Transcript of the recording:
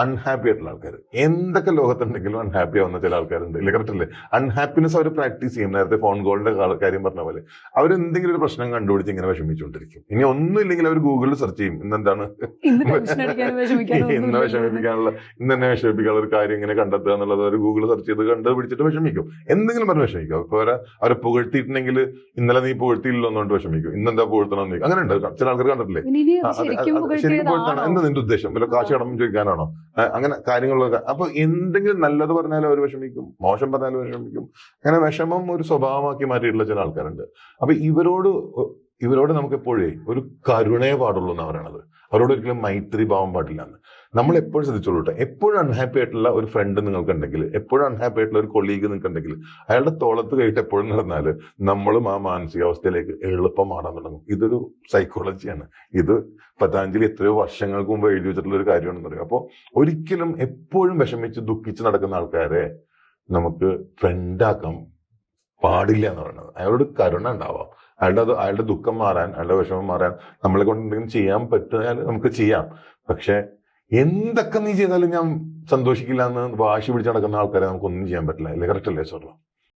Unhappy ആയിട്ടുള്ള ആൾക്കാർ, എന്തൊക്കെ ലോകത്തുണ്ടെങ്കിലും അൺഹാപ്പി ആവുന്ന ചില ആൾക്കാരുണ്ട്, ഇല്ല കറക്റ്റ് അല്ലേ? അൺഹാപ്പിനെസ് അവർ പ്രാക്ടീസ് ചെയ്യും. നേരത്തെ ഫോൺ കോളിന്റെ കാര്യം പറഞ്ഞ പോലെ അവരെന്തെങ്കിലും ഒരു പ്രശ്നം കണ്ടുപിടിച്ച് ഇങ്ങനെ വിഷമിച്ചുകൊണ്ടിരിക്കും. ഇനി ഒന്നും ഇല്ലെങ്കിൽ അവർ ഗൂഗിളിൽ സെർച്ച് ചെയ്യും, ഇന്നെന്താണ് ഇന്ന് വിഷമിപ്പിക്കാനുള്ള, ഇന്ന് തന്നെ വിഷമിപ്പിക്കാനുള്ള ഒരു കാര്യം ഇങ്ങനെ കണ്ടെത്തുക എന്നുള്ളത് അവർ ഗൂഗിൾ സെർച്ച് ചെയ്ത് കണ്ടുപിടിച്ചിട്ട് വിഷമിക്കും. എന്തെങ്കിലും പറഞ്ഞ് വിഷമിക്കും. അപ്പൊ അവരെ പുകഴ്ത്തിയിട്ടുണ്ടെങ്കിൽ ഇന്നലെ നീ പുകഴ്ത്തിയില്ലോ എന്നുകൊണ്ട് വിഷമിക്കും, ഇന്നെന്താ പുകഴ്ത്തണം. അങ്ങനെ ഉണ്ട് ചില ആൾക്കാർ കണ്ടിട്ടില്ലേ? ശരിക്കും പുകഴ്ത്തണം, എന്താ നിന്റെ ഉദ്ദേശം? വല്ല കാശ് കടം ചോദിക്കാനാണോ? അങ്ങനെ കാര്യങ്ങളൊക്കെ. അപ്പൊ എന്തെങ്കിലും നല്ലത് പറഞ്ഞാലും അവർ വിഷമിക്കും, മോശം പറഞ്ഞാലും വിഷമിക്കും. അങ്ങനെ വിഷമം ഒരു സ്വഭാവമാക്കി മാറ്റിയിട്ടുള്ള ചില ആൾക്കാരുണ്ട്. അപ്പൊ ഇവരോട് നമുക്ക് എപ്പോഴേ ഒരു കരുണയെ പാടുള്ളൂ എന്നാണ് പറയണത്. അവരോട് ഒരിക്കലും മൈത്രി ഭാവം പാടില്ല എന്ന് നമ്മൾ എപ്പോഴും ശ്രദ്ധിച്ചോളൂ കേട്ടോ. എപ്പോഴും അൺഹാപ്പി ആയിട്ടുള്ള ഒരു ഫ്രണ്ട് നിങ്ങൾക്കുണ്ടെങ്കിൽ, എപ്പോഴും അൺഹാപ്പി ആയിട്ടുള്ള ഒരു കൊളീഗ് നിങ്ങൾക്കുണ്ടെങ്കിൽ, അയാളുടെ തോളത്ത് കയറ്റി എപ്പോഴും നടന്നാല് നമ്മളും ആ മാനസികാവസ്ഥയിലേക്ക് എളുപ്പം മാറാൻ തുടങ്ങും. ഇതൊരു സൈക്കോളജിയാണ്. ഇത് പതഞ്ജലി എത്രയോ വർഷങ്ങൾക്ക് മുമ്പ് എഴുതി വെച്ചിട്ടുള്ള ഒരു കാര്യമാണെന്ന് പറയും. അപ്പോൾ ഒരിക്കലും എപ്പോഴും വിഷമിച്ച് ദുഃഖിച്ച് നടക്കുന്ന ആൾക്കാരെ നമുക്ക് ഫ്രണ്ടാക്കാൻ പാടില്ല എന്ന് പറയുന്നത്. അയാളോട് കരുണ ഉണ്ടാവാം. അയാളുടെ ദുഃഖം മാറാൻ, അയാളുടെ വിഷമം മാറാൻ നമ്മളെ കൊണ്ട് എന്തെങ്കിലും ചെയ്യാൻ പറ്റിയാൽ നമുക്ക് ചെയ്യാം. പക്ഷെ എന്തൊക്കെ നീ ചെയ്താലും ഞാൻ സന്തോഷിക്കില്ല എന്ന് വാശി പിടിച്ച് നടക്കുന്ന ആൾക്കാരെ നമുക്കൊന്നും ചെയ്യാൻ പറ്റില്ല. അല്ലേ? കറക്റ്റ് അല്ലേ?